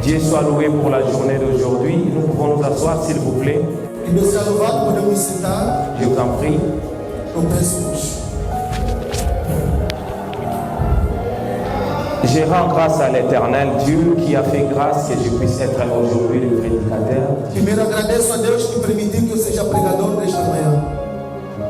Dieu soit loué pour la journée d'aujourd'hui. Nous pouvons nous asseoir, s'il vous plaît. Que Deus seja louvado, podemos sentar. Je vous en prie. Eu peço-vos. Je rends grâce à l'Éternel Dieu qui a fait grâce que je puisse être aujourd'hui le prédicateur. Primeiro agradeço a Deus que permitiu que eu seja pregador nesta manhã.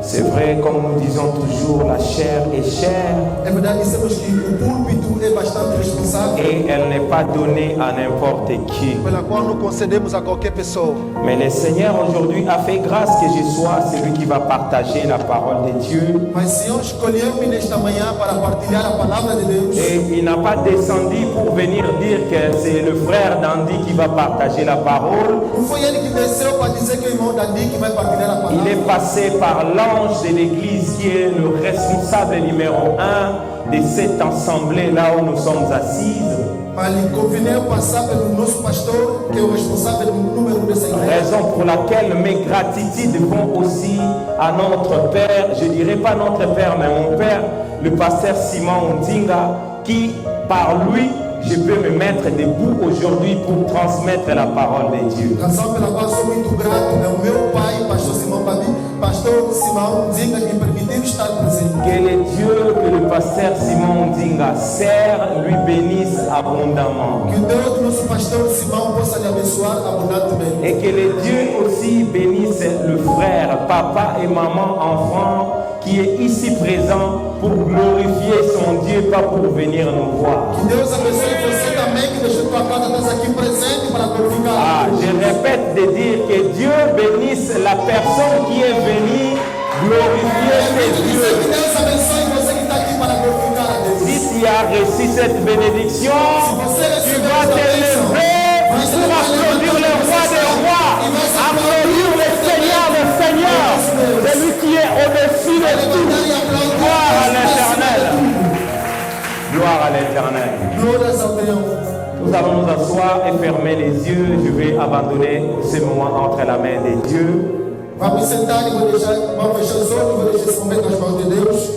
C'est vrai, comme nous disons toujours, la chair est chère. É verdade, dissemos que o púlpito é bastante responsável, Et elle n'est pas donnée à n'importe qui. pela qual não concedemos a qualquer pessoa. Mais le Seigneur aujourd'hui a fait grâce que je sois celui qui va partager la parole de Dieu. Mas o Senhor escolheu-me nesta manhã para partilhar a palavra de Deus. Et il n'a pas descendu pour venir dire que c'est le frère d'Andy qui va partager la parole. Não foi ele que desceu para dizer que o irmão Dandi que vai partilhar a Il palavra. est passé par l'ange de l'église qui est le responsable numéro 1 de cette assemblée là où nous sommes assises. Mas ele conveniu passar pelo nosso pastor, que é o responsável número 1 dessa igreja. Raison pour laquelle mes gratitudes vont aussi à notre père, je dirais pas notre père, mais mon père, le pasteur Simon Ndinga, qui par lui, je peux me mettre debout aujourd'hui pour transmettre la parole de Dieu. Razão pela qual sou muito grato é o meu pai, pastor Simão Ndinga, que permitiu estar presente. Que le Dieu que le pasteur Simon Ndinga sert lui bénisse abondamment. Que o Deus do nosso pastor Simão possa lhe abençoar abundantemente. Et que le Dieu aussi bénisse le frère, papa et maman, enfant qui est ici présent pour glorifier son Dieu, pas pour venir nous voir. Que Deus abençoe você também, que deixou tua casa, estás aqui presente para glorificar. Ah, je répète de dire que Dieu bénisse la personne qui est venue glorifier ses Que dieux. Deus abençoe você que está aqui para glorificar a Deus. Si tu as reçu cette bénédiction, tu vas te lever pour applaudir le roi des rois, applaudir le Seigneur des seigneurs, celui qui est au-dessus de tout. Gloire à l'Éternel. Gloire à l'Éternel. Glórias ao Deus. Nous allons nous asseoir et fermer les yeux. Je vais abandonner ce moment entre la main de Dieu. Vamos sentar e vamos fechar os olhos, vou deixar esse momento nas mãos de Deus.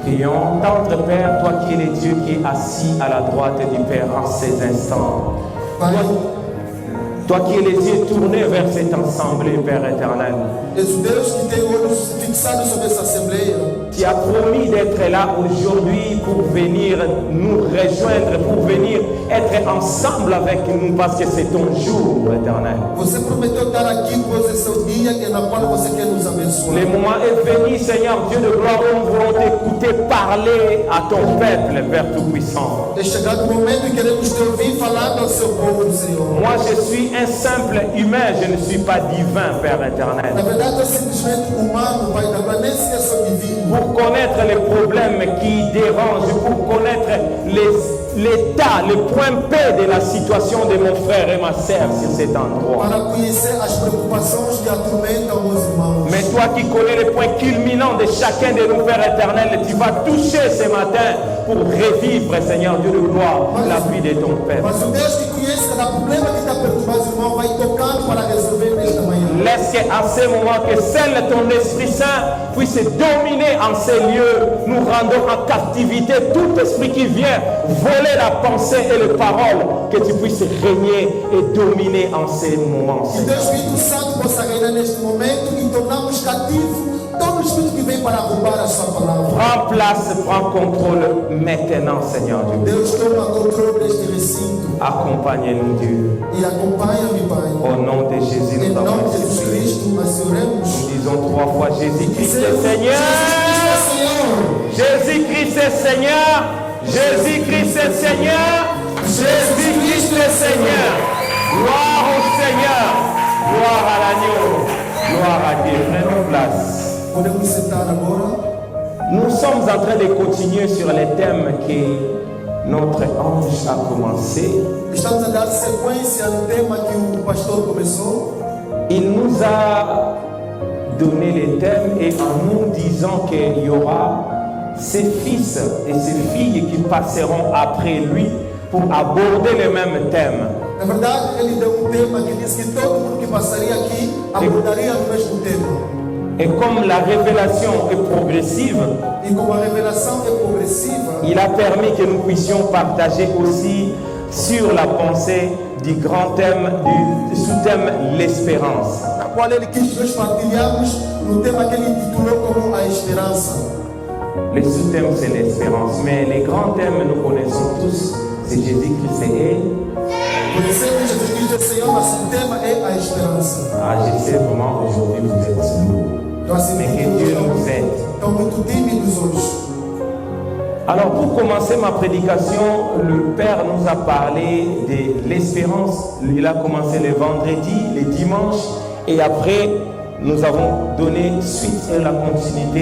Prions. Tendre Père, toi qui es le Dieu qui est assis à la droite du Père en ces instants. Pai, Toi qui es le Dieu tourné vers cette assemblée, Père éternel. és o Deus que tem olhos fixados sobre essa assembleia. Tu as promis d'être là aujourd'hui pour venir nous rejoindre, pour venir être ensemble avec nous parce que c'est ton jour, éternel. Você prometeu estar aqui, pois esse é o dia na qual você quer nos abençoar. Le moment est venu, Seigneur Dieu de gloire, où nous voulons t'écouter parler à ton peuple, Père Tout-Puissant. É chegado o momento em que queremos te ouvir falando ao seu povo, Senhor. Moi, je suis un simple humain, je ne suis pas divin, Père Na éternel. verdade, é simplesmente humano, Pai, da nem sequer sou divino. Pour connaître les problèmes qui dérangent, pour connaître l'état, le point P de la situation de mon frère et ma sœur sur cet endroit. Para conhecer as preocupações que atormentam meus irmãos. Mais toi qui connais le point culminant de chacun de nous, Père éternel, tu vas toucher ce matin pour revivre, Seigneur Dieu de gloire, la vie de ton Père. Mas o Deus que conhece cada problema que está perturbando os irmãos vai tocando para resolver nesta manhã. Laisse qu'à ce moment que seul ton Esprit Saint puisse dominer en ces lieux, nous rendons en captivité tout esprit qui vient voler la pensée et les paroles, que tu puisses régner et dominer en ces moments. Que Deus Espírito Santo possa reinar neste momento e tornarmos cativos todo espírito que vem para roubar a sua palavra. Prends place, prends contrôle maintenant, Seigneur Dieu. Deus toma controle deste recinto Accompagne-nous, Dieu. e acompanha-me, Pai. Au nom de Jésus, Em nous avons nome de Jesus supplié. Cristo, nós oramos. Nous disons 3 fois Jésus-Christ est Jesus Seigneur. Cristo Jésus-Christ est Seigneur. Jésus-Christ est Seigneur. Jésus-Christ est Seigneur. Gloire au Seigneur. Gloire à l'agneau. Gloire à Dieu. Prenons place. Podemos sentar agora. Nous sommes en train de continuer sur les thèmes que notre ange a commencé. Estamos a dar sequência no tema que o pastor começou. Il nous a donné les thèmes et en nous disant qu'il y aura ses fils et ses filles qui passeront après lui pour aborder les mêmes thèmes. Na verdade, ele deu tema que diz que todo mundo que passaria aqui abordaria o mesmo tema. Et comme la révélation est progressive, E como a revelação é progressiva, il a permis que nous puissions partager aussi sur la pensée du grand thème, du sous-thème l'espérance. Na qual ele quis que nós partilhamos no tema que ele intitulou como a esperança. Le sous-thème, c'est l'espérance. Mais les grands thèmes, nous connaissons tous, c'est Jésus-Christ et Conhecemos Jesus Cristo é Senhor, mas o tema é a esperança. ah, je sais vraiment, aujourd'hui, vous êtes lourds. Então, assim, Mais que Dieu nous aide. estão muito tímidos hoje. Alors, pour commencer ma prédication, le Père nous a parlé de l'espérance. Il a commencé le vendredi, le dimanche, et après, nous avons donné suite à la continuité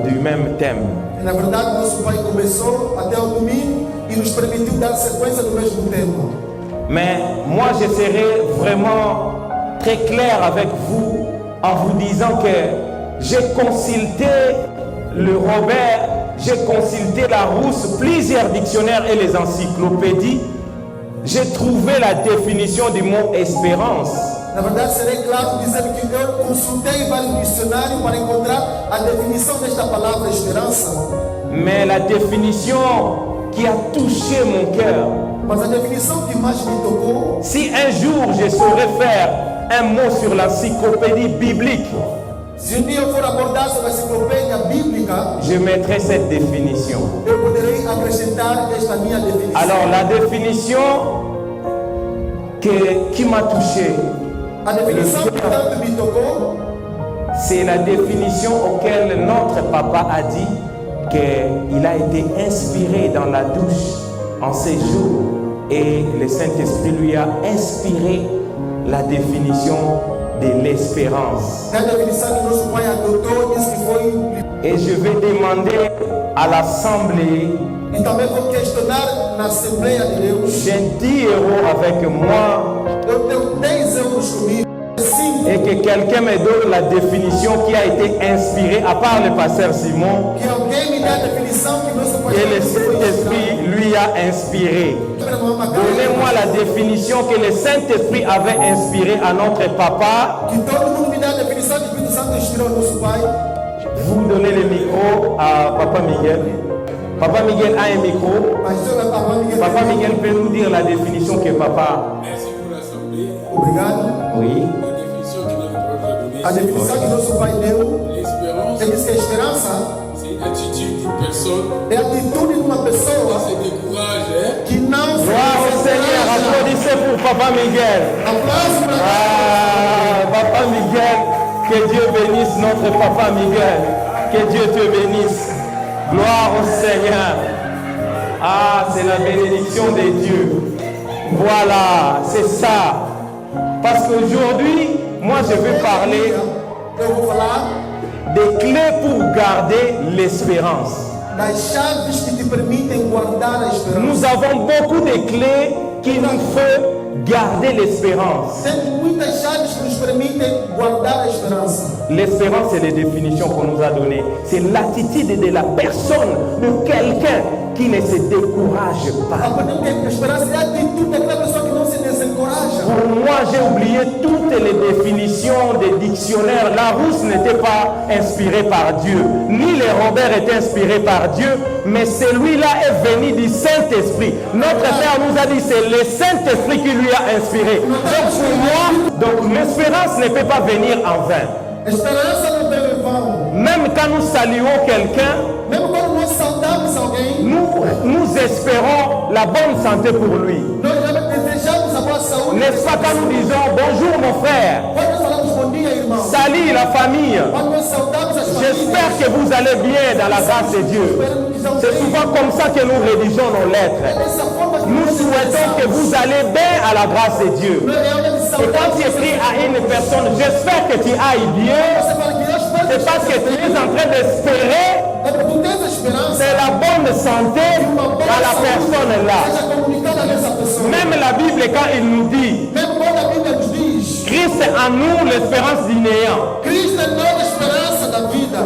du même thème. E, na verdade, nosso Pai começou até o domingo e nos permitiu dar sequência do mesmo tema. Mais moi, je serai vraiment très clair avec vous en vous disant que j'ai consulté le Robert, j'ai consulté la Rousse, plusieurs dictionnaires et les encyclopédies. J'ai trouvé la définition du mot espérance. Na verdade, serei claro dizendo que eu consultei vários dicionários para encontrar a definição desta palavra esperança. Mais la définition qui a touché mon cœur, Mas a definição que mais me tocou, si un jour je saurais faire un mot sur l'encyclopédie biblique, se um dia eu for abordar sobre a enciclopédia bíblica, je mettrai cette définition. eu poderei acrescentar esta minha definição. Alors la définition qui m'a touché, A definição que tanto me tocou, c'est la définition auquel notre papa a dit qu'il a été inspiré dans la douche en ces jours et le Saint-Esprit lui a inspiré la définition de l'espérance. é a definição que nosso pai adotou, disse que foi. Et je vais demander à l'Assemblée E também vou questionar na Assembleia de Deus. j'ai 10 euros avec moi Eu tenho 10 euros comigo. 5 et que quelqu'un me donne la définition qui a été inspirée, à part le pasteur Simon, que alguém me dê a definição que nosso pai et le Saint-Esprit lui a inspiré. Donnez-moi la définition que le Saint-Esprit avait inspirée à notre papa. Que todo mundo me dê a definição que o Espírito Santo inspirou ao nosso pai. Vous donnez le micro à Papa Miguel. Papa Miguel a un micro. Mas eu a Papa Miguel. Papa Miguel peut nous dire la définition que papa. Merci pour l'Assemblée. Obrigado. Oui. La définition que notre peuple a donnée, A definição que nosso pai deu, l'espérance, ele disse que a esperança c'est une attitude d'une personne é a atitude de uma qui pessoa se décourage, que não se Gloire au Seigneur. Applaudissez pour Papa Miguel. Aplausos para Ah, Papa Miguel. Que Dieu bénisse notre Papa Miguel. Que Dieu te bénisse. Gloire au Seigneur. Ah, c'est la bénédiction de Dieu. Voilà, c'est ça. Parce qu'aujourd'hui, moi je vais parler Eu vou falar des clés pour garder l'espérance. das chaves que te permitem guardar a esperança. Nous avons beaucoup de clés qui nous font garder l'espérance. Temos muitas chaves que nos permitem guardar a esperança. L'espérance, c'est les définitions qu'on nous a données. C'est l'attitude de la personne, de quelqu'un qui ne se décourage pas. Aprendemos que a esperança é a atitude daquela pessoa que não se desencoraja. Pour moi, j'ai oublié toutes les définitions des dictionnaires. La Rousse n'était pas inspirée par Dieu, ni les Robert étaient inspirés par Dieu, mais celui-là est venu du Saint-Esprit. Notre Père nous a dit c'est le Saint-Esprit qui lui a inspiré. Donc pour moi, l'espérance ne peut pas venir en vain. A esperança não vem em vão. Même quand nous saluons quelqu'un, Mesmo quando nós saudamos alguém, nous espérons la bonne santé pour lui. nós desejamos a boa saúde. N'est-ce pas quand nous disons bonjour mon frère, Quando nós falamos bom dia, irmão. salut la famille, Quando nós saudamos as j'espère que vous allez bien dans la grâce de Dieu. C'est souvent comme ça que nous rédigeons nos lettres. dessa forma que Nous nós souhaitons que vous allez bien à la grâce de Dieu. nós realmente Et quand tu écris à une personne, j'espère que tu ailles bien, Você fala que nós c'est parce que tu es en train d'espérer é porque tu tens a esperança c'est la bonne santé à la personne là. seja comunicada nessa pessoa. Même la Bible, quand il nous dit Mesmo quando a Bíblia nos diz, Christ est en nous l'espérance du néant. Cristo é nova esperança da vida.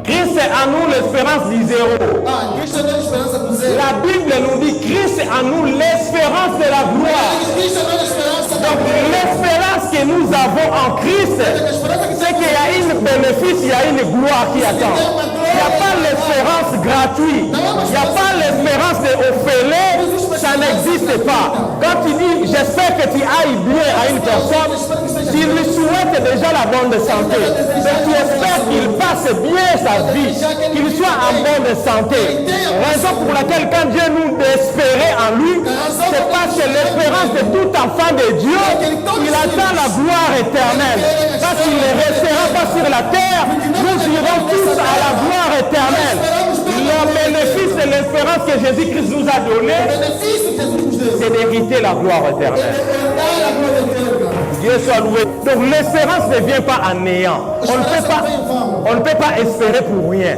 Christ est en nous l'espérance du zéro. Ah, Cristo é nova esperança do zero. La Bible nous dit Christ est en nous l'espérance de la gloire. Cristo é nova esperança da Donc vida. l'espérance que nous avons en Christ, c'est qu'il y a une bénéfice, il y a une gloire qui attend. Il n'y a pas l'espérance gratuite. Il n'y a pas l'espérance de Ophélie. Ça Ça n'existe pas. Quand tu dis j'espère que tu ailles bien à une personne, tu lui souhaites déjà la bonne santé. Mais tu espères qu'il passe bien sa vie, qu'il soit en bonne santé. Raison pour laquelle quand Dieu nous espérait en lui, c'est parce que l'espérance de tout enfant de Dieu, il attend la gloire éternelle. Parce qu'il ne restera pas sur la terre, nous irons tous à la gloire éternelle. Le bénéfice de l'espérance que Jésus-Christ nous a donné, c'est d'hériter la gloire éternelle. Dieu soit loué. Donc l'espérance ne vient pas en néant. On ne peut pas espérer pour rien.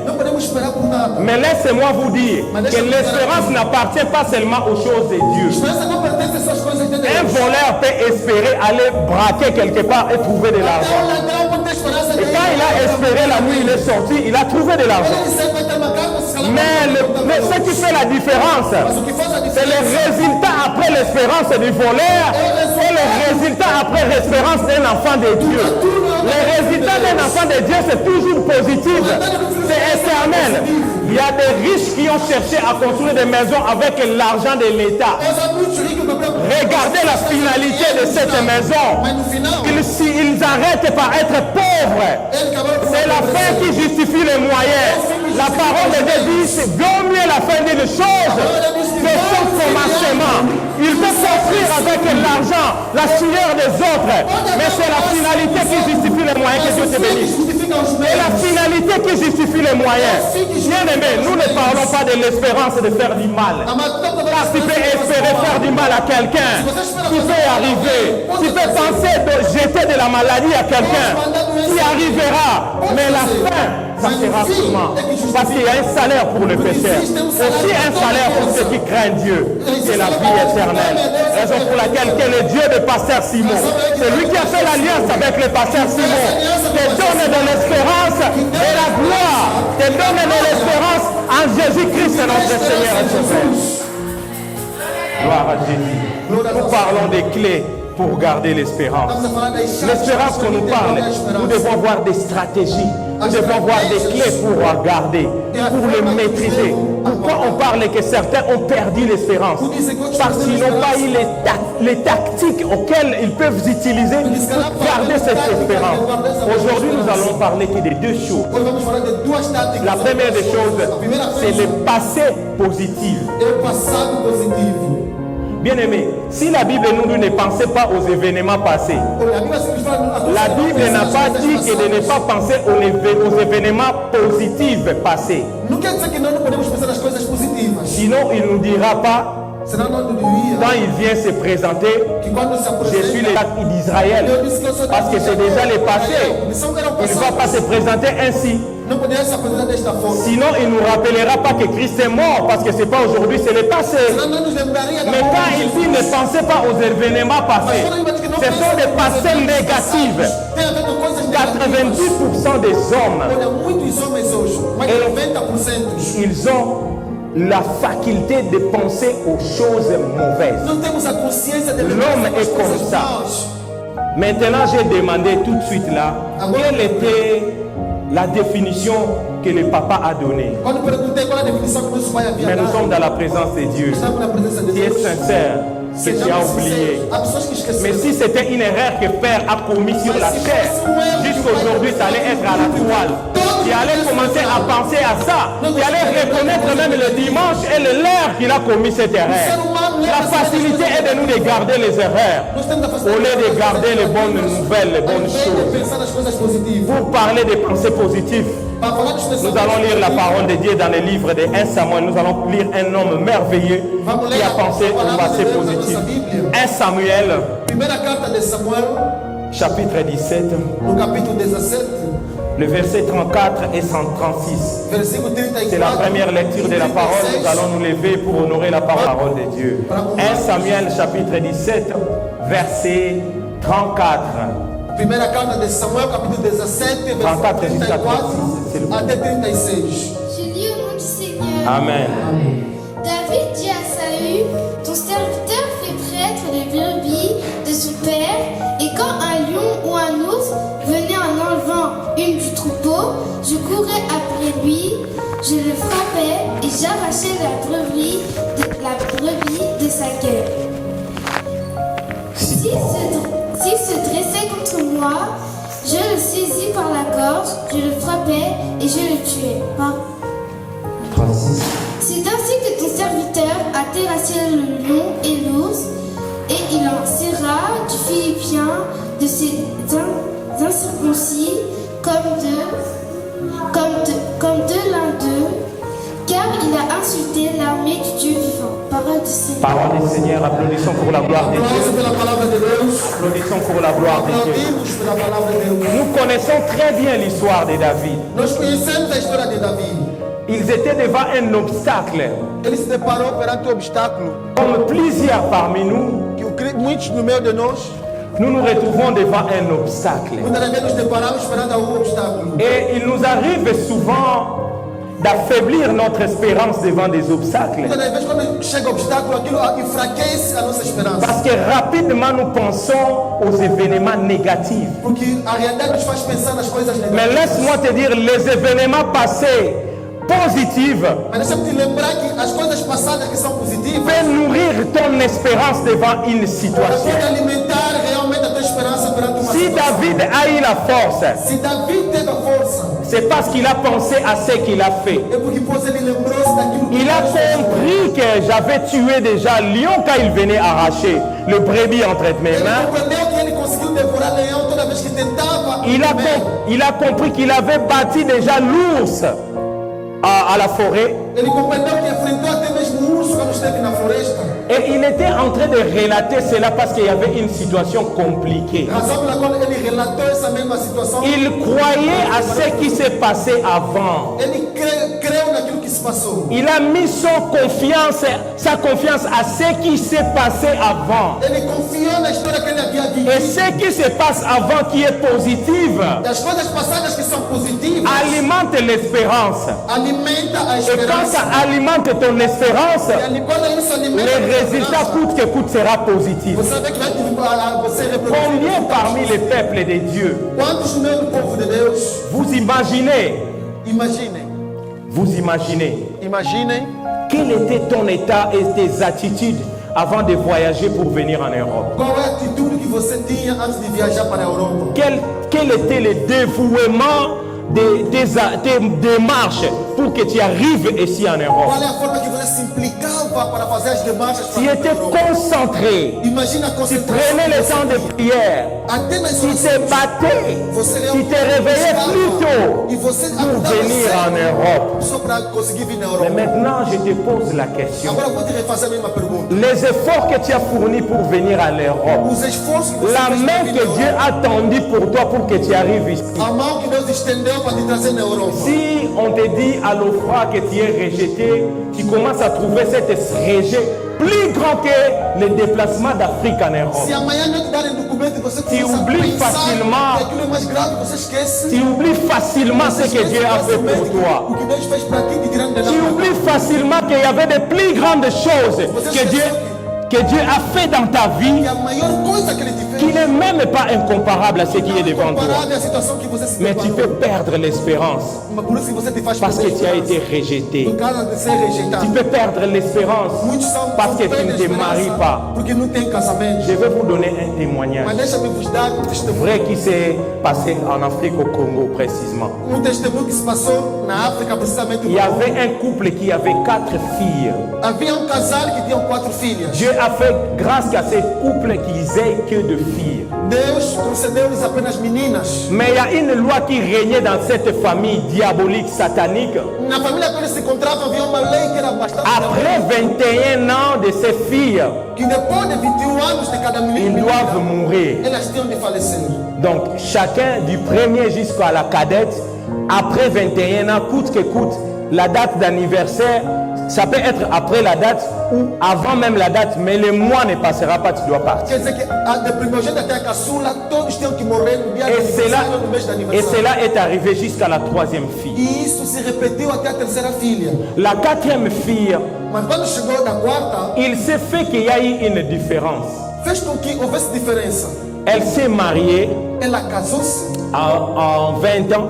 Mais laissez-moi vous dire que l'espérance n'appartient pas seulement aux choses de Dieu. Un voleur peut espérer aller braquer quelque part et trouver de l'argent. Et quand il a espéré la nuit, il est sorti, il a trouvé de l'argent. Mais ce qui fait la différence, c'est le résultat après l'espérance du voleur et le résultat après l'espérance d'un enfant de Dieu. Le résultat d'un enfant de Dieu, c'est toujours positif, c'est éternel. Il y a des riches qui ont cherché à construire des maisons avec l'argent de l'État. Regardez la finalité de cette maison. Ils arrêtent par être pauvres. C'est la fin qui justifie les moyens. La parole de Dieu dit, vaut mieux la fin d'une chose que son commencement. Il peut construire avec l'argent, la sueur des autres, mais c'est la finalité qui justifie les moyens. Que Dieu te bénisse. C'est la finalité qui justifie les moyens. Bien aimé, nous ne parlons pas de l'espérance de faire du mal. Car tu peux espérer faire du mal à quelqu'un, tu peux y arriver. Tu peux penser de jeter de la maladie à quelqu'un, tu y arriveras. Mais la fin, ça sera sûrement. Parce qu'il y a un salaire pour le pécheur. Aussi un salaire pour ceux qui craignent Dieu. C'est la vie éternelle. Raison pour laquelle le Dieu de Pasteur Simon, c'est lui qui a fait l'alliance avec le Pasteur Simon, te donne de l'espérance et la gloire, te donne de l'espérance en Jésus-Christ, notre Seigneur et Sauveur. Gloire à Jésus. Nous parlons des clés pour garder l'espérance. L'espérance qu'on nous parle, nous devons avoir des stratégies. Nous devons avoir des clés pour garder, pour le maîtriser. Pourquoi on parle que certains ont perdu l'espérance? Parce qu'ils n'ont pas eu les tactiques auxquelles ils peuvent utiliser pour garder cette espérance. Aujourd'hui, nous allons parler que de deux choses. La première des choses, c'est le passé positif. Bien aimé, si la Bible nous dit ne pensez pas aux événements passés, la Bible n'a pas dit que de ne pas penser aux événements positifs passés. Sinon, il ne nous dira pas, quand il vient se présenter, je suis le lac d'Israël, parce que c'est déjà le passé. Il ne va pas se présenter ainsi. Sinon, il ne nous rappellera pas que Christ est mort, parce que ce n'est pas aujourd'hui, c'est le passé. Mais quand il dit ne pensez pas aux événements passés, ce sont des passés négatifs. 90% des hommes, ils ont la faculté de penser aux choses mauvaises. L'homme est comme ça. Maintenant, j'ai demandé tout de suite là, quelle était la définition que le papa a donnée. Mais nous sommes dans la présence de Dieu. Tu es sincère que tu as oublié. Mais si c'était une erreur que Père a commis sur la terre, jusqu'aujourd'hui, ça allait être à la toile. Tu allais commencer à penser à ça. Tu allais reconnaître même le dimanche et l'heure qu'il a commis cette erreur. La facilité est de nous de garder les erreurs au lieu de garder les bonnes nouvelles, les bonnes choses. Pour parler des pensées positives, nous allons lire la parole de Dieu dans le livre de 1 Samuel. Nous allons lire un homme merveilleux qui a pensé au passé positif. 1 Samuel, chapitre 17, le verset 34 et 136. C'est la première lecture de la parole. Nous allons nous lever pour honorer la parole de Dieu. 1 Samuel, chapitre 17, verset 34. Primeira carta de Samuel, capítulo 17, versículo 34 até 36. Je lis au nom du Seigneur. Amen. David dit à Saül, ton serviteur fait traître les brebis de son père, et quand un lion ou un ours venait en enlevant une du troupeau, je courais après lui, je le frappais et j'arrachais la brebis de sa saisis par la gorge, je le frappais et je le tuais. C'est ainsi que ton serviteur a terrassé le lion et l'ours, et il en serra du Philistin de ses incirconcis comme de l'un d'eux, car il a insulté l'armée du Dieu vivant. Parole du Seigneur. Parole du Seigneur, applaudissons pour la gloire de Dieu. Aplauso pela palavra de Deus. Applaudissons pour la gloire de Dieu. Aplaudimos pela palavra de Deus. Nous connaissons très bien l'histoire de David. Nós conhecemos a história de Davi. Ils étaient devant un obstacle. Ele se deparou perante o obstáculo Comme plusieurs parmi nous, que muitos no meio de nós, nous nous retrouvons devant un obstacle. muitas das vezes nos deparamos perante algum obstáculo. Et il nous arrive souvent d'affaiblir notre espérance devant des obstacles. Muitas das vezes quando chega o obstáculo, aquilo enfraquece a nossa esperança. Parce que rapidement nous pensons aux événements négatifs. Porque a realidade nos faz pensar nas coisas Mais negativas. laisse-moi te dire, les événements passés positifs Mas deixa-me te lembrar que as coisas passadas que são positivas peuvent nourrir ton espérance devant une situation. podem alimentar realmente a tua esperança perante uma Si situação. David a eu la force, Se Davi teve a força, c'est parce qu'il a pensé à ce qu'il a fait. é porque pois ele lembrou-se daquilo que Il a Deus fez. compris que j'avais tué déjà lion quand il venait arracher le brebis entre mes Ele mains. compreendeu que ele conseguiu devorar leão toda vez que tentava. Il a compris qu'il avait bâti déjà l'ours à la forêt. Ele compreendeu que enfrentou até mesmo o urso quando esteve na floresta. Et il était en train de relater cela parce qu'il y avait une situation compliquée. Razão pela qual ele relatou essa mesma situação. Il croyait à ce qui s'est passé avant. Ele creu naquilo que se passou. Il a mis sa confiance à ce qui s'est passé avant. Ele confiou na história que ele havia vivido. Et ce qui se passe avant qui est positive E as coisas passadas que são positivas alimente l'espérance. alimenta a Et quand esperança. ça alimente ton espérance, E quando isso alimenta a le résultat esperança, coûte que coûte sera positif. você vê que você reproduz. Combien parmi les peuples de Dieu, Quantos no meio do povo de Deus, vous imaginez, imaginem quel était ton état et tes attitudes avant de voyager pour venir en Europe? qual é a atitude que você tinha antes de viajar para a Europa. Quel était le dévouement des démarches pour que tu arrives ici en Europe? Qual é a forma que você se implicava para fazer as demarchas Tu para a étais Europa? concentré, Imagina a tu concentração. prenais le temps de prière, Até nas tu te orações, battais, você tu te réveillais plus tôt e você pour acordava venir en cedo Europe. só para conseguir vir na Mais Europa. maintenant, je te pose la question. Agora eu vou te refazer a mesma pergunta. Les efforts que tu as fournis pour venir à l'Europe, Os esforços que você la fez main para vir que na Dieu Europa, a tendue pour toi pour que tu arrives ici. a mão que Deus estendeu para te trazer na Europa. Si on te dit à l'OFRA que tu es rejeté, tu commences à trouver cet rejet plus grand que le déplacement d'Afrique en Europe. Se amanhã não te darem documento e você começa a oublies pensar facilement. que aquilo é mais grave, você esquece. Tu oublies facilement ce que Dieu a fait pour facilmente toi. o que Deus fez para ti, te tirando de lá Tu para cá. oublies facilement qu'il y avait de plus grandes choses que Dieu a fait dans ta vie E a maior coisa que ele te qui fez n'est même pas incomparable à ce qui est devant toi. comparado à situação que você se Mais tu peux deparou. perdre l'espérance Mas por isso que você te faz parce que perder tu as a été esperança. rejeté. Por causa de ser rejeitado. Tu peux perdre l'espérance Muitos são parce que tu perdem ne a te esperança maries pas. porque não tem casamento. Je vais vous donner un témoignage Mas deixa-me vos dar um testemunho. vrai qui s'est passé en Afrique, au Congo précisément. Um testemunho que se passou na África, precisamente Il no y Congo. avait un couple qui avait 4 filles. Havia um casal que tinha 4 filhas. Dieu a fait grâce à ces couples qu'ils aient que de filles. Deus concedeu-lhes apenas meninas. Mais il y a une loi qui régnait dans cette famille diabolique, satanique. Na família que eles se encontravam havia uma lei que era bastante Après 21 ans de ces filles, que depois de 21 anos de cada ils menino, doivent mourir. elas tinham de falecer. Donc chacun du premier jusqu'à la cadette, après 21 ans, coûte que coûte, la date d'anniversaire, ça peut être après la date ou avant même la date, mais le mois ne passera pas, tu dois partir. Quer dizer que de primogênito até a caçula, todos tinham que morrer no dia de Et cela, aniversário, no mês de et aniversário. cela est arrivé jusqu'à la 3e fille. E isso se repetiu até a terceira filha. La 4e fille, Mas quando chegou da quarta, il s'est fait qu'il y a eu une différence. fez com que houvesse diferença. Elle s'est mariée Ela casou-se en 20 ans.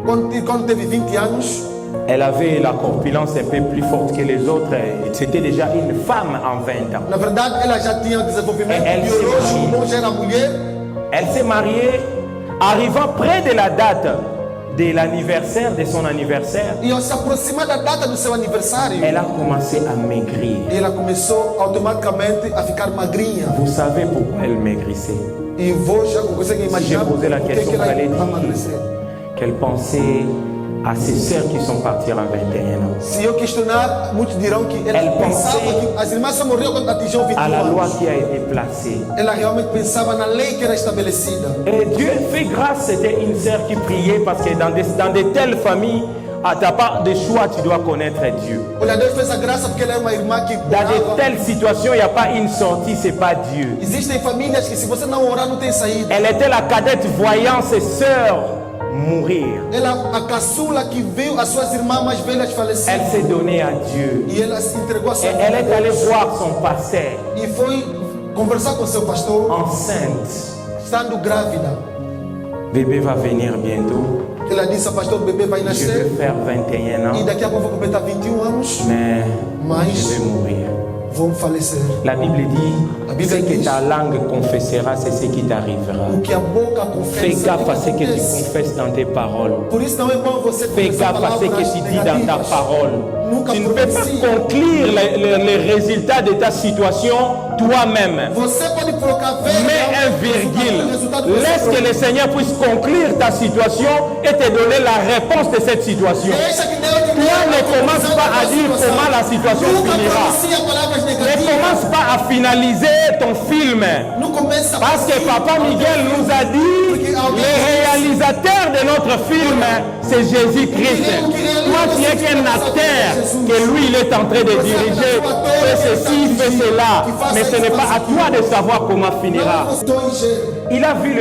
quando teve 20 anos. Elle avait la corpulence un peu plus forte que les autres. C'était déjà une femme en 20 ans. Na verdade, ela já tinha desenvolvimento Ela se biológico, maria. como já era mulher. Elle s'est mariée Arrivant près de la date de l'anniversaire, de son anniversaire, E ao se aproximar da data do seu aniversário, elle a commencé à maigrir. ela começou automaticamente a ficar magrinha. Vous savez pourquoi elle maigrissait? E vou já conseguem J'ai imaginar posé la por que question, ela elle a emagrecer. dit qu'elle pensait à ses sœurs qui sont parties à 21 ans, Se eu questionar, muitos dirão que ela Ela pensava pensou que as irmãs só morreram quando atingiam 21 à la loi anos. qui a été placée. Ela realmente pensava na lei que era estabelecida. Et Dieu fait grâce, c'était une sœur qui priait parce que dans de telles familles, à ta part de choix, tu dois connaître Dieu. Olha, Deus fez a graça porque ela é uma irmã que Dans de orava. telles situations, il n'y a pas une sortie, c'est pas Dieu. Existem famílias que se você não orar não tem saída. Elle était la cadette voyant ses sœurs mourir. Ela, a caçula que viu as suas irmãs mais velhas Elle falecerem. s'est donnée à Dieu. E ela se entregou a sua Et elle est vida a allée Deus. voir son pasteur, E foi conversar com seu pastor, enceinte. estando grávida. Bébé va venir bientôt. Ela disse ao pastor, o bebê vai Je nascer. vais faire 21 E ans, daqui a pouco vou completar 21 anos. mais Mas je vais mourir. vão falecer. La Bible dit, La Bible ce que dit, ta langue confessera, c'est ce qui t'arrivera. O que a boca Fais confessa. gaffe à ce que tu acontece. confesses dans tes paroles. Por isso não é bom você Fais confessar gaffe à ce que palavras tu dis dans ta negativas. parole. Nunca Tu ne peux pas prononcie. conclure les résultats de ta situation toi-même. Você pode colocar Mets un virgule. Laisse que le Seigneur puisse conclure ta situation et te donner la réponse de cette situation. Toi, ne commence pas à dire comment la situation finira. Ne commence pas à finaliser ton film. Parce que Papa Miguel nous a dit, le réalisateur de notre film, c'est Jésus-Christ. Toi, tu n'es qu'un acteur que lui, il est en train de diriger. Fais ceci, fais cela. Mais ce n'est pas à toi de savoir comment finira. Elle a vu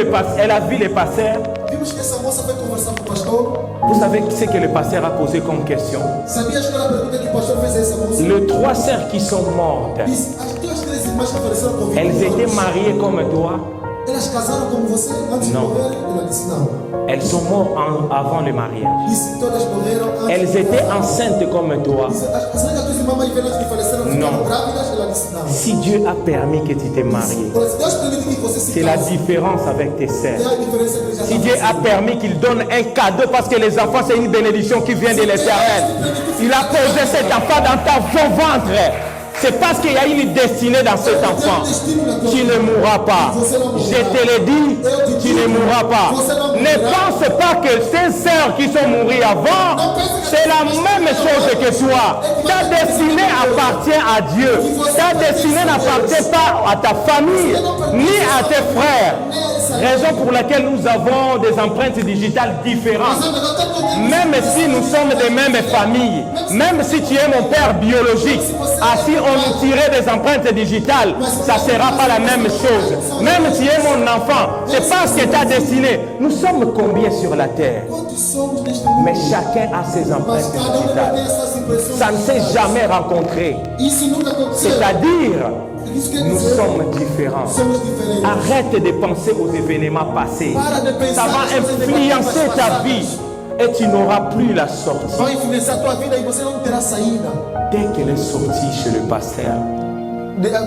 le pasteur. Vimos que essa moça foi conversar com o pastor. Vous savez ce que le pasteur a posé comme question? Sabias qual a pergunta que o pastor fez a essa moça? Les 3 sœurs qui sont mortes, Disse, as tuas 3 irmãs que apareceram com 21 elles étaient anos, mariées comme toi? elas casaram como você antes de Não. morrer? Ela disse não. Elles sont mortes avant le mariage. Disse, todas morreram antes Elles de étaient casar. enceintes comme toi. Disse, será que as tuas irmãs mais velhas que faleceram Não. ficaram grávidas? Ela disse não. Si Dieu a permis que tu t'es marié, Por isso, Deus permite que você se c'est la case. différence avec tes É sœurs. a diferença que ele já Si está Dieu a fazendo. permis qu'il donne un cadeau, parce que les enfants c'est une bénédiction qui vient de l'éternel. Il a posé cet enfant dans ton ventre. C'est parce qu'il y a une destinée dans cet enfant. Tu ne mourras pas. Je te le dis, tu ne mourras pas. Ne pense pas que ces sœurs qui sont mourues avant, c'est la même chose que toi. Ta destinée appartient à Dieu. Ta destinée n'appartient pas à ta famille, ni à tes frères. Raison pour laquelle nous avons des empreintes digitales différentes. Même si nous sommes des mêmes familles, même si tu es mon père biologique, si on nous tirait des empreintes digitales, ça ne sera pas la même chose. Même si tu es mon enfant, c'est parce que ta destinée. Nous sommes combien sur la terre? Quantos somos neste mundo? Mais chacun a ses Mas empreintes cada tem digitales. as suas impressões. Ça ne s'est jamais rencontré. Isso nunca aconteceu. C'est-à-dire, Isso quer nous dizer, sommes différents. somos diferentes. Arrête de penser aux événements passés. Para de pensar Ça va nos eventos influencer ta passados. vie et tu n'auras plus la sortie. Vai influenciar a tua vida e você não terá saída. Dès qu'elle est sortie chez le pasteur,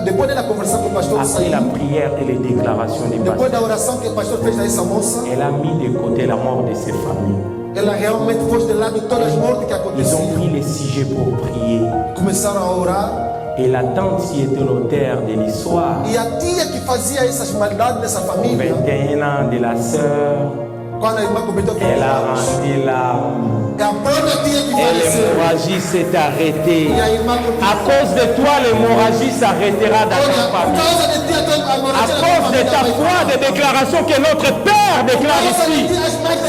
Depois dela conversar com o pastor, après sair, la prière et les déclarations du depois da pasteur, oração que o pastor fez a essa moça, elle a mis de côté la mort de ses familles. ela realmente pôs de lado todas as mortes que Ils ont aconteciam. pris les sujets pour prier. Começaram a orar. Et la tante qui était l'auteur de l'histoire, E a tia que fazia essas maldades nessa família, 21 ans de la sœur, quando a irmã cometeu elle a aquilo, rendu l'âme. é a própria tia que Et faleceu. l'hémorragie s'est arrêtée. E a irmã À cometeu. cause de toi, l'hémorragie s'arrêtera dans Olha, ta por famille. causa de ti, À cause de ta foi, des déclarations que notre Père déclare ici,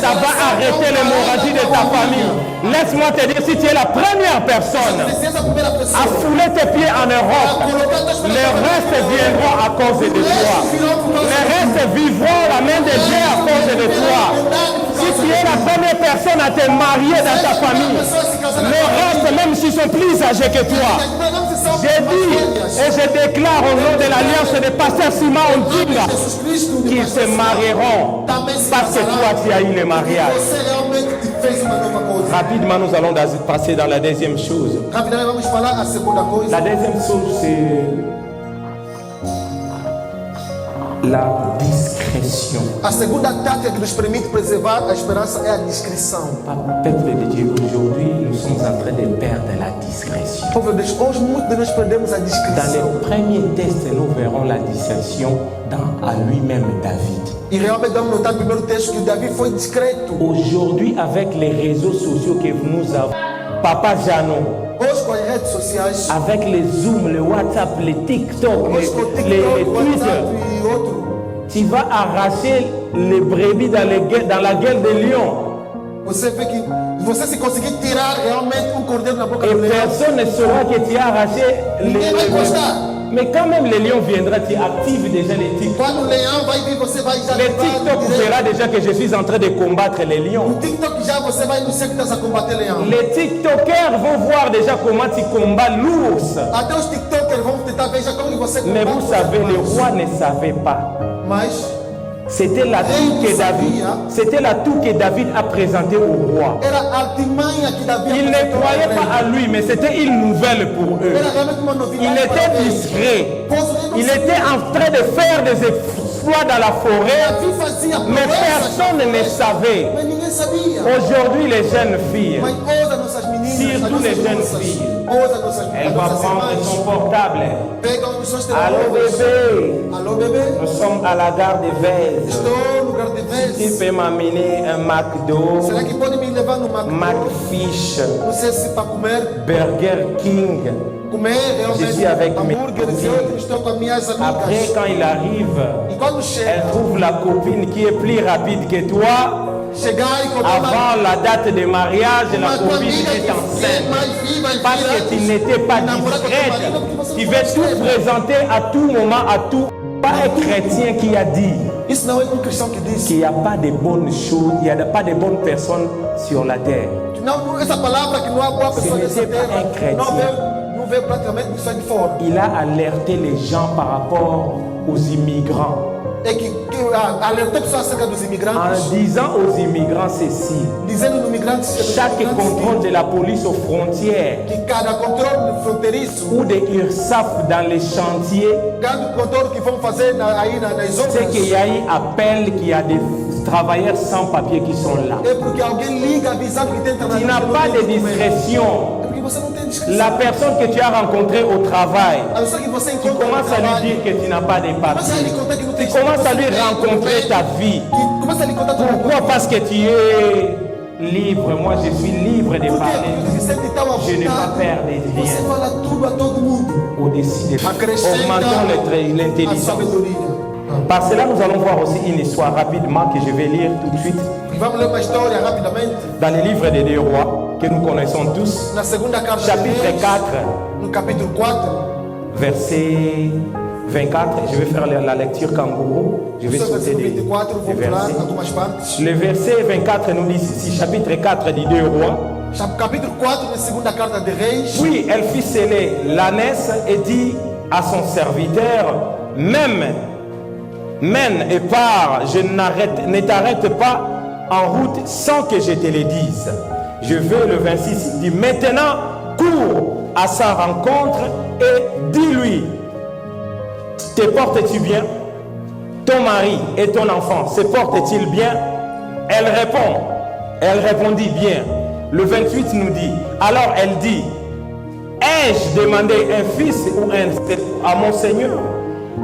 ça va arrêter l'hémorragie de ta famille. Laisse-moi te dire, si tu es la première personne à fouler tes pieds en Europe, les restes viendront à cause de toi. Les restes vivront la main de Dieu à cause de toi. Si tu es la première personne à te marier dans ta famille, les restes, même s'ils sont plus âgés que toi, j'ai dit et je déclare au nom de l'alliance de Pasteur Simon Ondinga qu'ils se marieront parce que toi tu as eu le mariage. Você realmente fez uma nova coisa. Rapidement, nous allons passer dans la deuxième chose. Rapidamente vamos falar a segunda coisa. La deuxième chose, c'est la discrétion. A segunda tática que nos permite preservar a esperança é a discrição. Peuple de Dieu, aujourd'hui, nous sommes en train de perdre la discrétion. Povo de Deus, hoje muitos de nós perdemos a Dans discrição. les premiers tests, nous verrons la discrétion à lui-même David. E realmente vamos notar no primeiro texto que Davi foi discreto. Aujourd'hui, avec les réseaux sociaux que nous avons, Papa Janon, Hoje com as redes sociais, avec les Zoom, le WhatsApp, les TikTok, hoje com o les TikTok, Twitter, WhatsApp e outro, tu vas arracher les brebis dans la gueule des lions. você vê que você se conseguir tirar realmente um cordeiro na boca Et do leão, personne ne saura que tu as arraché ninguém vai gostar. Mais quand même le lion viendra, tu actives déjà les TikTok. Quando o leão vai vir, você vai já Le levar TikTok direto. verra déjà que je suis en train de combattre les No lions. TikTok já você vai anunciar que está a combater leão. Les TikTokers vont voir déjà comment tu combats l'ours. Até os TikTokers vão tentar ver já como que você Mais combate vous os savez, le animais. roi ne savait pas. Mas C'était l'atout que David a présenté au roi. era a artimanha que Davi Il ne apresentou ao croyait rei. pas à lui, mais c'était une nouvelle pour eux. Era realmente uma novidade Il para était eles. discret. Pois ele não Il sabia. était en train de faire des exploits dans la forêt, Davi fazia mais proezas, personne ne savait. mas ninguém sabia. Aujourd'hui, les jeunes filles, Mas ouça nossas meninas, Surtout as nossas les jeunes moças, filles. ouça nossas elle va prendre son portable. Pegam os seus Allô telemóveis. bébé, Alô, bebê. nous sommes à la gare de Vèze. Estou no lugar de Tu vez. peux m'amener un McDo, Será que pode me levar no McDonald's? McFish, Não sei se para comer, Burger King. comer realmente Je suis avec mes hambúrgueres e copines. outros. Estou com as minhas Après, amigas. quand il arrive, E quando elle chega, trouve la copine qui est plus rapide que toi. chegar e comprar Avant la date de mariage, la uma tua copine amiga est que é enceinte. mais viva e Parce que tu n'étais pas discrète. Tu veux tout présenter à tout moment, à tout. Pas un chrétien qui a dit Isso não é cristão que diz. qu'il n'y a pas de bonnes choses, il n'y a pas de bonnes personnes sur la terre. Não, essa palavra que não há boa pessoa nessa n'était pas terra un chrétien. não veio praticamente do sangue fora. Il a alerté les gens par rapport aux immigrants É que alertou pessoas acerca dos en imigrantes, disant aux immigrants ceci. dizendo nos imigrantes Chaque contrôle de la police aux frontières que cada controle fronteiriço, ou de URSAF dans les chantiers, cada controle que vão fazer aí nas c'est qu'il obras, y a eu appel qu'il y a des travailleurs sans papier qui sont là. é porque alguém liga avisando que tem Tu trabalhadores n'as que não pas têm de documento. discrétion. É porque você não tem descrição. La personne que tu as rencontrée au travail, A pessoa que você tu encontra no commences à lui trabalho, dire que tu n'as pas de começa a lhe papier. contar que não tem Tu commences à lui documento, rencontrer ta vie. que começa a lhe contar tudo. Pourquoi? Parce que tu es libre. Moi, je suis libre de Por quê? parler. Porque você sente tão à Je n'ai pas vontade. peur de Você rien. fala tudo a todo mundo. Au-dessus de Acrescenta augmentons a l'intelligence. sabedoria. Par cela, nous allons voir aussi une histoire rapidement que je vais lire tout de suite E vamos ler uma história rapidamente. dans le livre des 2 rois que nous connaissons tous. Na segunda carta de Chapitre Reis, 4, no capítulo 4, verset 24. Je vais faire la lecture kangourou. Je vais no sauter versículo des 24, vou pular versets. algumas partes. Le verset 24 nous dit ici, chapitre 4 des 2 rois. Capítulo 4, na segunda carta de Reis. Puis elle fit sceller l'ânesse et dit à son serviteur, mène et pars, ne t'arrête pas en route sans que je te le dise. Je veux le 26, il dit, maintenant cours à sa rencontre et dis-lui, te portes-tu bien? Ton mari et ton enfant se portent-ils bien? Elle répondit bien. Le 28 nous dit, alors elle dit, ai-je demandé un fils ou à mon Seigneur?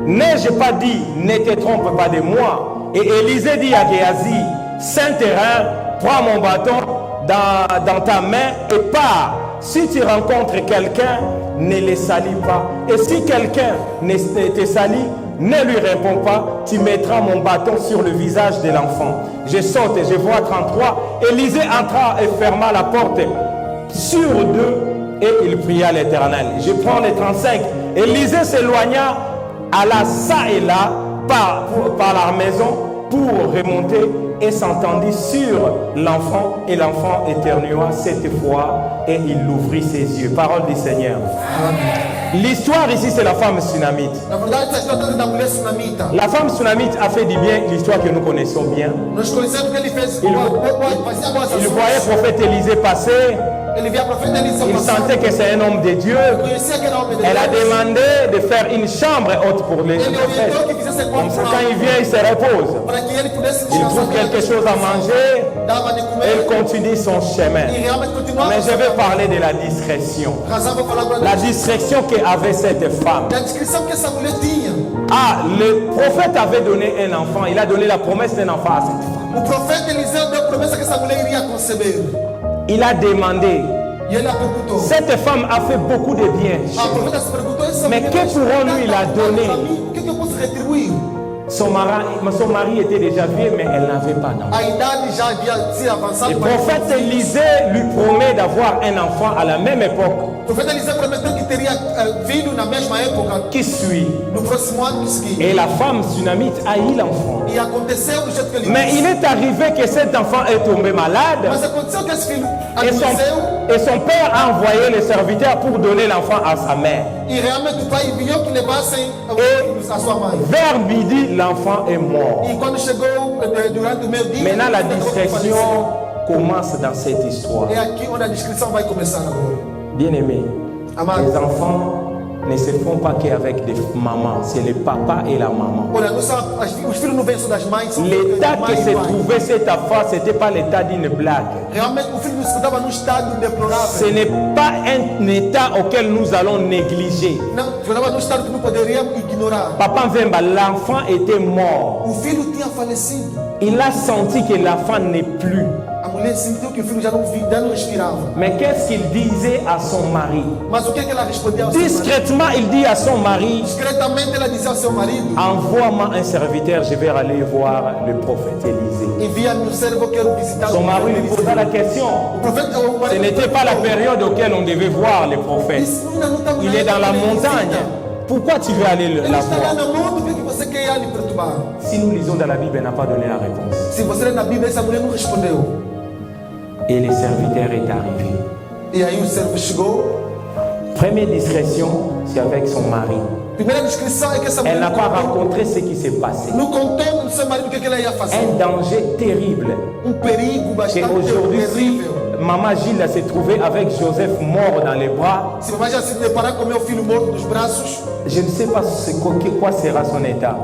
N'ai-je pas dit, ne te trompe pas de moi? Et Élisée dit à Géasi, Saint-Terrain, prends mon bâton dans ta main et pars. Si tu rencontres quelqu'un, ne le salis pas. Et si quelqu'un te salit, ne lui réponds pas, tu mettras mon bâton sur le visage de l'enfant. Je saute et je vois 33. Élisée entra et ferma la porte sur d'eux et il pria l'Éternel. Je prends les 35. Élisée s'éloigna, alla ça et là par la maison pour remonter et s'entendit sur l'enfant, et l'enfant éternua 7 fois, et il ouvrit ses yeux. Parole du Seigneur. L'histoire ici, c'est la femme sunamite. Na verdade, essa história da mulher sunamita. La femme sunamite a fait du bien, l'histoire que nous connaissons bien. Nós conhecemos que ele fez. Il Fazia boas Il voyait ações. le prophète Élisée passer, Ele via a profeta Eliseu il passando. sentait que c'est un homme de Dieu. Conhecia que era homem de Elle a Deus. demandé de faire une chambre haute pour les Ele prophètes. orientou que fizesse Comme ça, quand il quarto vient, il se repose. para que ele pudesse Il trouve quelque chose à manger, Dava de et il comer continue son e chemin. realmente continuava. Mais je vais parler de la discrétion. Razão para falar agora La discrétion qu'avait cette femme. da descrição que essa mulher tinha. Ah, le prophète avait donné un enfant. Il a donné la promesse d'un enfant à cette femme. O profeta Eliseu deu a promessa que essa mulher iria conceber. Il a demandé. E ele a perguntou. Cette femme a fait beaucoup de bien. A profeta se perguntou: essa Mais mulher que pourrons-nous il a donné? para mim, o que eu posso retribuir? Son mari était déjà vieux, mais elle n'avait pas d'enfant. A idade já havia se avançado. Le para prophète Élisée lui promet d'avoir un enfant à la même époque O profeta Eliseu prometeu que teria filho na mesma época, qui suit. no próximo ano que seguia. Et la femme sunamite a eu l'enfant. E aconteceu do jeito que ele Mais disse. il est arrivé que cet enfant est tombé malade Mas aconteceu que esse filho et adoeceu son père a envoyé les serviteurs pour donner l'enfant à sa mère. e realmente o pai enviou que levassem os filhos à sua mãe. Vers midi, l'enfant est mort. E quando chegou durante o meio-dia, Maintenant, la o filho discrétion faleceu. commence dans cette histoire. É aqui onde a descrição vai começar agora. Bien-aimés, Amado. les enfants ne se font pas qu'avec des mamans, c'est le papa et la maman. Olha, não são, os filhos não vêm só das mães, são filhos L'état de que mãe e se pai. trouvait cette affaire, ce n'était pas l'état d'une blague. Realmente o filho não se estava num estado deplorável. Ce n'est pas un état auquel nous allons négliger. Não, estava num estado que não poderíamos ignorar. Papa Mvemba, l'enfant était mort. O filho tinha falecido. Il a senti que l'enfant n'est plus. A mulher sentiu que o filho já não respirava. Mais qu'est-ce qu'il disait à son mari? Mas o que é que ela respondia ao seu marido? Discrètement, il dit à son mari, Discretamente ela dizia ao seu marido: envoie-moi un serviteur, je vais aller voir le prophète Élisée. envia-me um servo, quero visitar Son o mari lui posa la question. O profeta, o Ce marido n'était pas la période auquel on devait voir le prophète. disse: "Não, não estamos Il na est dans la época de montagne. visita. Pourquoi tu veux aller Ele la está lá voir? no mundo, por que você quer ir ali perturbar? Si nous lisons dans la Bible, elle n'a pas donné la réponse. Se você lê na Bíblia, essa mulher não respondeu. Et le serviteur est arrivé. E aí o servo chegou. Première discrétion, c'est avec son mari. Primeira descrição é que essa Elle mulher n'a pas rencontré ce qui s'est passé. não contou do seu marido o que ela ia fazer. Un danger terrible. Perigo Que bastante aujourd'hui, si terrível. Maman Gilles s'est trouvée avec Joseph mort dans les bras, Se mamãe já se deparar com meu filho morto nos braços, je ne sais pas quoi sera son état.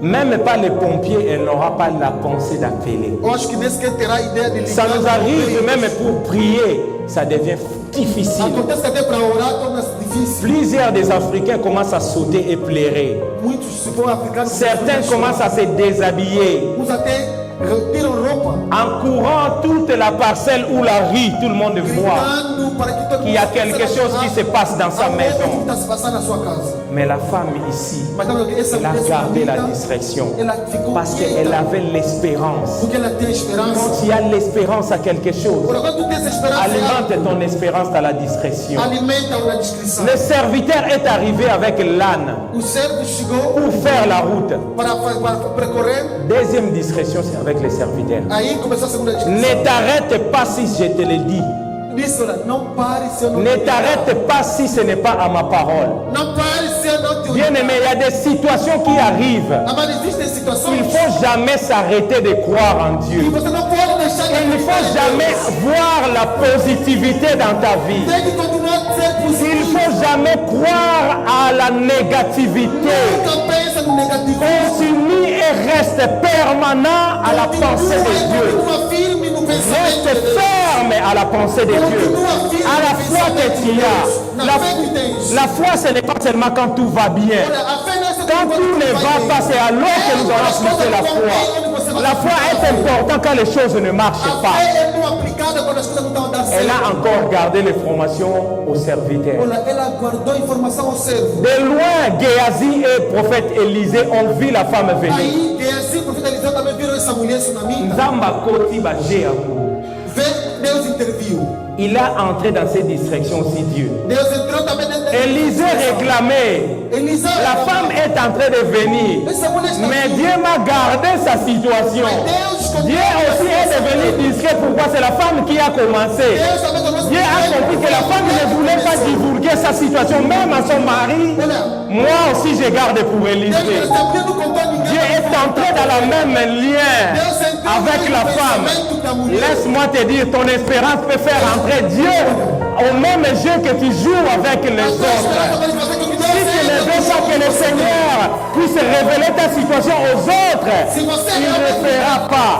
Même pas les pompiers, elle n'aura pas la pensée d'appeler. eu acho que nem sequer terá ideia de ligar. Ça nous arrive même pour prier, ça devient difficile. Acontece que até para orar torna-se difícil. Plusieurs des Africains commencent à sauter et pleurer. Muitos se vão africanos. Certains commencent à se déshabiller. Uns até retiram roupa. En courant toute la parcelle ou la rue, tout le monde voit Gritando para que todo qu'il y a mundo quelque chose qui se passe dans sa maison. está se passando na sua casa. Mais la femme ici, Mas não, essa elle a mulher gardé la sunamita, discrétion ela ficou parce quieta, qu'elle avait l'espérance. porque ela tem esperança. Quand tu as l'espérance à quelque chose, Quando tu tens esperança, alimente ton espérance à la discrétion. alimenta uma descrição. Le serviteur est arrivé avec l'âne O servo chegou pour faire la route. para percorrer. Deuxième discrétion, c'est avec les serviteurs. Aí começou a segunda descrição. Ne t'arrête pas si je te le dis. Disse, olha, não pare se eu não Ne te orar. t'arrête pas si ce n'est pas à ma parole. Não pare se eu não te Bien orar. aimé, il y a des situations qui arrivent. Mas existem situações Il ne faut jamais s'arrêter de croire en que Dieu. você não pode deixar de Il ne faut jamais voir la positivité dans ta vie. Tem que continuar a ser Il ne positivo. faut jamais croire à la négativité. Nunca pensa no negativo. Continue et reste permanent à la pensée de Dieu. Continua firme no pensamento Reste de Deus. ferme à la pensée de Dieu. À la foi que tu as. La foi, ce n'est pas seulement quand tout va bien. Olha, a fé não é só Quand quando tout ne vai va bem. pas, c'est alors que nous allons appliquer la foi. La foi est importante quand les choses ne marchent A pas. fé é não aplicada quando as coisas não estão a dar Elle certo. a encore gardé l'information au serviteur. Olha, ela guardou informação ao servo. De loin, Géasi et le prophète Élisée ont vu la femme venir. Aí, que assim, o profeta Eliseu também viram essa mulher sunamita. Nzamba koti ba Jéhu. Vê, Deus interviu. il a entré dans ces distractions aussi Dieu. Deus entrou também dentro Élisée réclamait, Eliseu, la femme est en train de venir, mais Dieu m'a gardé sa situation. Dieu aussi est devenu discret. Pourquoi? C'est la femme qui a commencé. Dieu a compris que la femme ne voulait pas divulguer sa situation, même à son mari. Moi aussi, je garde pour Élisée. Dieu est entré dans la même lien avec la femme. Laisse-moi te dire, ton espérance peut faire entrer Dieu au même jeu que tu joues avec les autres. Si tu ne veux pas que le Seigneur puisse révéler ta situation aux autres, il ne le fera pas.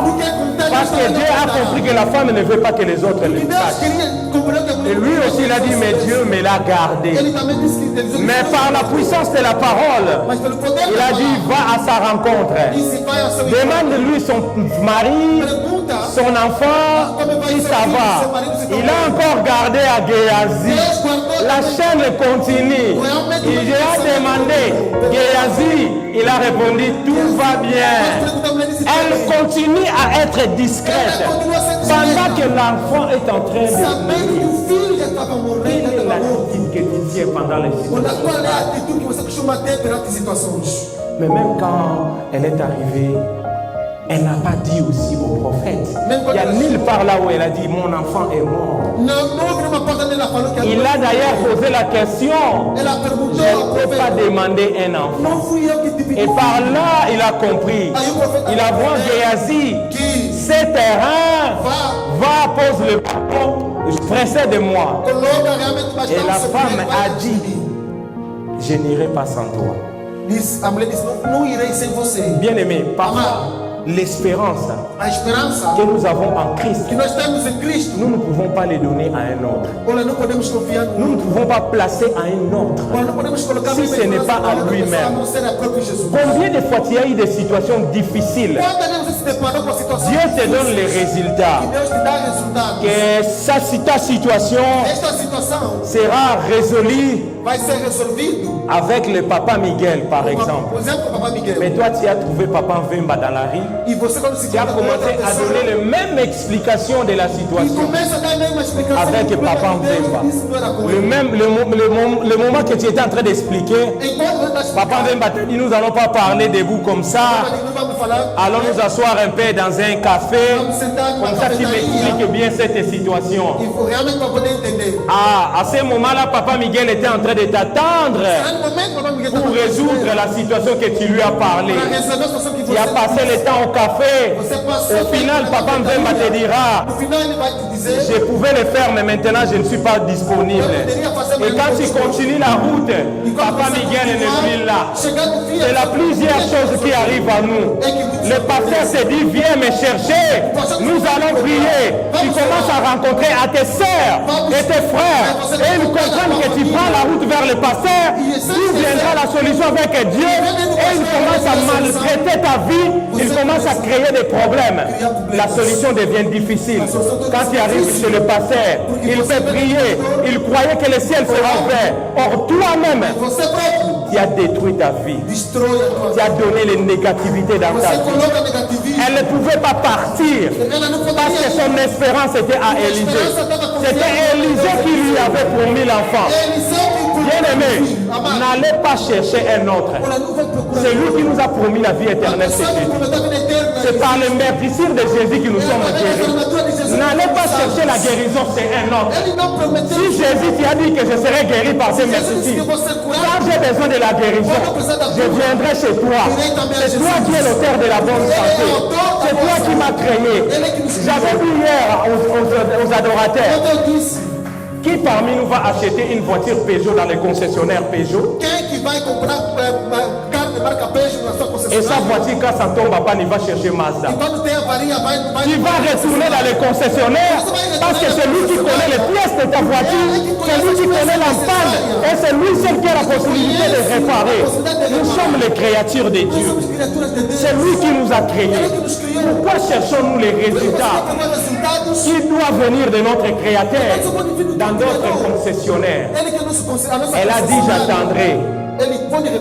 Parce que Dieu a compris que la femme ne veut pas que les autres le sachent. Et lui aussi, il a dit, mais Dieu me l'a gardé. Mais par la puissance de la parole, il a dit, va à sa rencontre. Demande-lui son mari, son enfant, si ça va. Il a encore gardé à Géasi. La chaîne continue. Il lui a demandé, Géasi, il a répondu, tout va bien. Elle continue à être discrète pendant que l'enfant est en train de mourir. Quelle est l'attitude que tu tiens pendant les situations? Mais même quand elle est arrivée, elle n'a pas dit aussi au prophète. Il n'y a nulle part là où elle a dit, mon enfant est mort. Il a d'ailleurs posé la question, je ne peux pas demander un enfant. Et par là, il a compris. Il a vu Géasi, ces terrains, va, pose le bâton, pressé de moi. Et la femme a dit, je n'irai pas sans toi. Bien aimé, parfois, l'espérance que nous avons en Christ, nous ne pouvons pas les donner à un autre. Nous ne pouvons pas placer à un autre si ce n'est pas à lui-même. Combien de fois il y a eu des situations difficiles, Dieu te donne les résultats, que ta situation sera résolue avec le papa Miguel par exemple. Mais toi tu as trouvé papa Vemba dans la rue. Tu as commencé à donner les mêmes explications de la situation avec Papa Mbemba. Le moment que tu étais en train d'expliquer, Papa Mbemba te dit, nous n'allons pas parler de vous comme ça. Allons nous asseoir un peu dans un café. Comme ça, tu m'expliques bien cette situation. Ah, à ce moment-là, Papa Miguel était en train de t'attendre pour résoudre la situation que tu lui as parlé. Tu as passé le temps au café. Au final, Papa Mbemba te dira, je pouvais le faire, mais maintenant je ne suis pas disponible. Et quand tu continues la route, Papa Miguel n'est plus là. C'est la plusieurs choses qui arrivent à nous. Le pasteur se dit, viens me chercher, nous allons prier. Tu commences à rencontrer à tes sœurs et tes frères, et ils comprennent que tu prends la route vers le pasteur, où viendra la solution avec Dieu, et ils commencent à maltraiter ta vie, ils commencent à créer des problèmes. La solution devient difficile. Quand tu arrives chez le pasteur, il peut prier, il croyait que le ciel sera ouvert. Or toi-même, tu as détruit ta vie. Tu as donné les négativités dans ta vie. Elle ne pouvait pas partir parce que son espérance était à Élisée. C'était Élisée qui lui avait promis l'enfant. Bien-aimé, n'allez pas chercher un autre. C'est lui qui nous a promis la vie éternelle. C'est par le meurtrissure de Jésus que nous sommes guéris. N'allez pas chercher la guérison, c'est un autre. Si Jésus t'a dit que je serai guéri par ces meurtrissures, quand j'ai besoin de la guérison, je viendrai chez toi. C'est toi qui es l'auteur de la bonne santé. C'est toi qui m'as créé. J'avais dit hier aux adorateurs, qui parmi nous va acheter une voiture Peugeot dans les concessionnaires Peugeot? Et sa voiture, quand ça tombe, papa, il va chercher Mazda. Tu vas retourner dans les concessionnaires parce que c'est lui qui connaît les pièces de ta voiture, c'est lui qui connaît la panne et c'est lui seul qui a la possibilité de réparer. Nous sommes les créatures de Dieu. C'est lui qui nous a créés. Pourquoi cherchons-nous les résultats qui doivent venir de notre Créateur dans d'autres concessionnaires? Elle a dit, j'attendrai.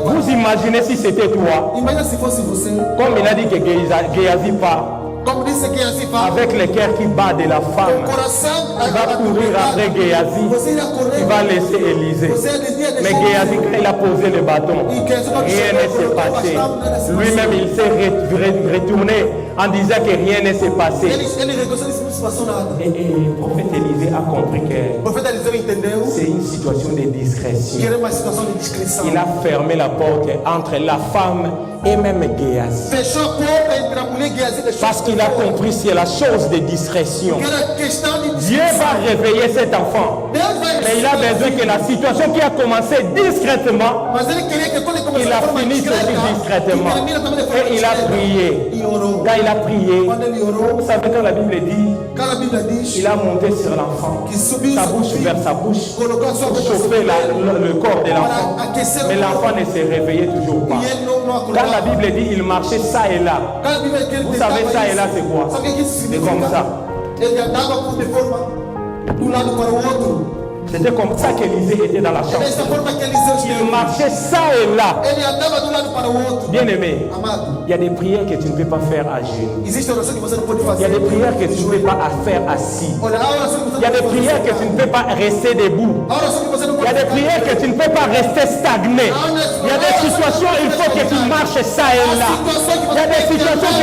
Vous imaginez si c'était toi, comme il a dit que Géasi part, Como disse que assim fala. avec le cœur qui bat de la O femme, coração il va courir après Géasi, Você irá correr. il va laisser Élisée. Você devia Mais deixar. Géasi, quand il a posé le bâton, rien ne s'est passé. Lui-même, il s'est retourné en disant que rien ne s'est passé. Ele reconheceu que não se passou nada. Et le prophète Élisée a compris que O profeta Eliseu entendeu c'est une situation de que discrétion. era uma situação de discrição. Il a fermé la porte entre la femme et même Géasi. Fechou a porta entre a mulher e Geazi. Parce qu'il a compris c'est la chose de discrétion. Que era questão de Dieu va réveiller cet enfant. Deus vai. Mais il a besoin que la situation qui a commencé discrètement, Mas ele queria que quando ele il começasse a a forma fini discreta, aussi discrètement. que termina também de forma Et il a discreta. prié. E orou. Quand il a prié, Quando ele orou, vous savez quand la Bible dit, quand a Bíblia diz il a monté sur l'enfant, que subiu sa sobre o bouche filho, vers sa bouche, colocou a sua pour boca chauffer sobre ele, le corps de l'enfant. para aquecer Mais o l'enfant corpo. ne s'est réveillé toujours pas. E ele não Quand la acordava. Bible dit, il marchait ça et là. Quand a Bíblia diz que ele Vous tentava savez, ça et isso, là, c'est quoi? sabe o que isso C'est significa? comme ça. Ele andava de forma do lado para o outro. C'était comme ça qu'Élisée était dans la É chambre. dessa forma que Eliseu Il esteve. marchait ça et là. Ele andava de um lado para o outro. Bien aimé, Amado, il y a des prières que tu ne peux pas faire à genoux. existe oração que você não pode Il y a fazer. des prières que tu ne peux pas faire assis. Olha, a oração que você Il y a não des pode prières que fazer. tu ne peux pas rester debout. A oração que você não Il y pode a des prières que tu ne peux pas rester stagné. Il y a des situations, il faut que tu marches ça et là. Il y a des situations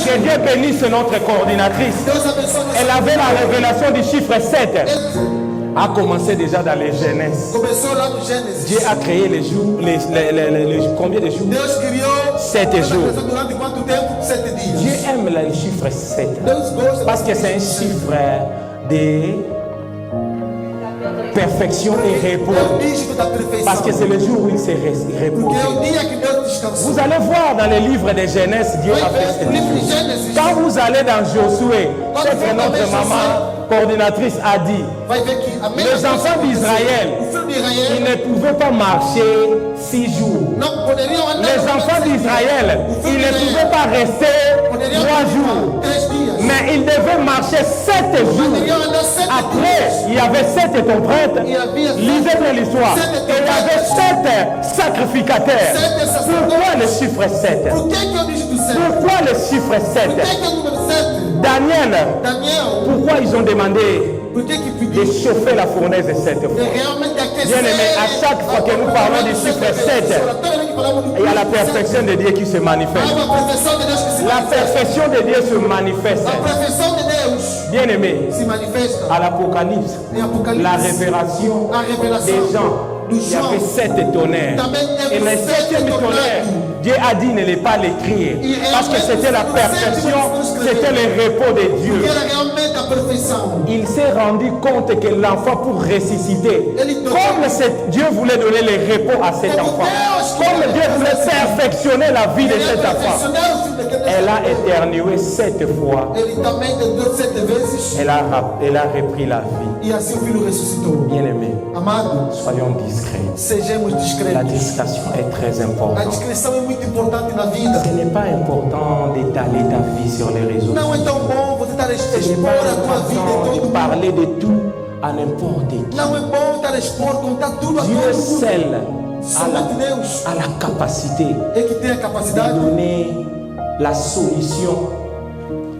que Dieu bénisse notre coordinatrice. Deus abençoe Elle você. avait la révélation du chiffre 7. A commencé déjà dans les Genèses. Começou lá no Gênesis. Dieu a créé les jours, combien de jours? Deus criou 7 jours. durante quanto tempo? 7 dias. Dieu aime le chiffre 7 Deus gosta parce que c'est un chiffre de perfection et repos. É o dígito da perfeição. Parce que c'est le jour où il s'est Porque é reposé. o dia que Deus descansou. Vous allez voir dans les livres de Genèse, Dieu a fait Vai ver o livro de cela. Gênesis. Quand vous allez dans Josué, ce que notre maman coordinatrice a dit, Vai ver que a mesma les coisa enfants aconteceu. d'Israël, O filho de ils Israel ne pouvaient pas marcher 6 jours. não poderiam andar. Les enfants d'Israël, ils ne pouvaient pas rester 3 jours. 3 dias. Mais ils devaient marcher 7 jours. Poderiam andar 7 Après, dias. il y avait 7 trompettes. E havia Lisez bien l'histoire. Et il y avait 7 sacrificateurs. Pourquoi le chiffre 7? Por que é o dígito 7? Pourquoi le chiffre Por 7? que é o número 7? Daniel, Daniel, pourquoi ils ont demandé por que de pediu? chauffer la fournaise 7 fois? Realmente aquecer. Bien aimé, à chaque fois que nous parlons du chiffre 7, il y a la perfection de Dieu qui se manifeste. Há uma perfeição de Deus que se La manifesta. perfection de Dieu se manifeste. A perfeição de Deus Bien aimé, se manifesta à l'Apocalypse, em Apocalipse. la révélation A revelação des gens, do il y avait João. 7 tonnerres. Et le 7e tonnerre, Dieu a dit ne les pas l'écrire. Parce que c'était la perfection, c'était le repos de Que Dieu. era realmente a perfeição. Il s'est rendu compte que l'enfant pour ressusciter, comme Dieu voulait donner le repos à cet enfant, comme Dieu voulait perfectionner la vie de Ele ia cet enfant, perfeccionar o filho daquele. elle a éternué 7 fois. Ele também tentou 7 vezes Elle a repris la vie. e assim o filho ressuscitou. Bien aimé, Amado, soyons discrets. sejamos La discretos. discrétion est très A importante. discrição é muito importante na vida. Ce n'est pas important d'étaler ta vie sur les réseaux Não é sociaux. tão bom você estar a Ce n'est expor pas a tua vida em important todo de mundo. parler de tout à n'importe qui. Não é bom estar a expor, contar tudo a todo Dieu mundo. seul Somente Deus a la capacité é que tem a de capacidade donner la solution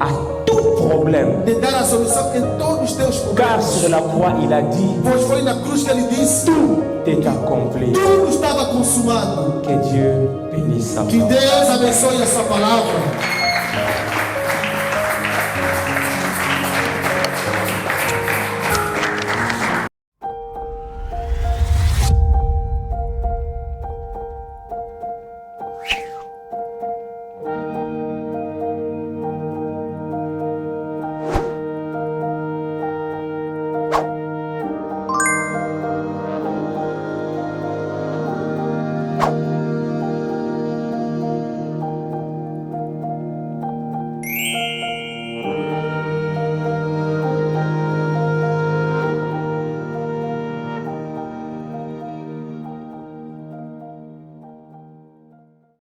à tout problème. de dar a solução em todos os teus Car problemas. sur la croix, il a dit, Pois foi na cruz que ele disse: tout est accompli. tudo estava consumado. Que Dieu bénisse sa Que parole. Deus abençoe a sua palavra.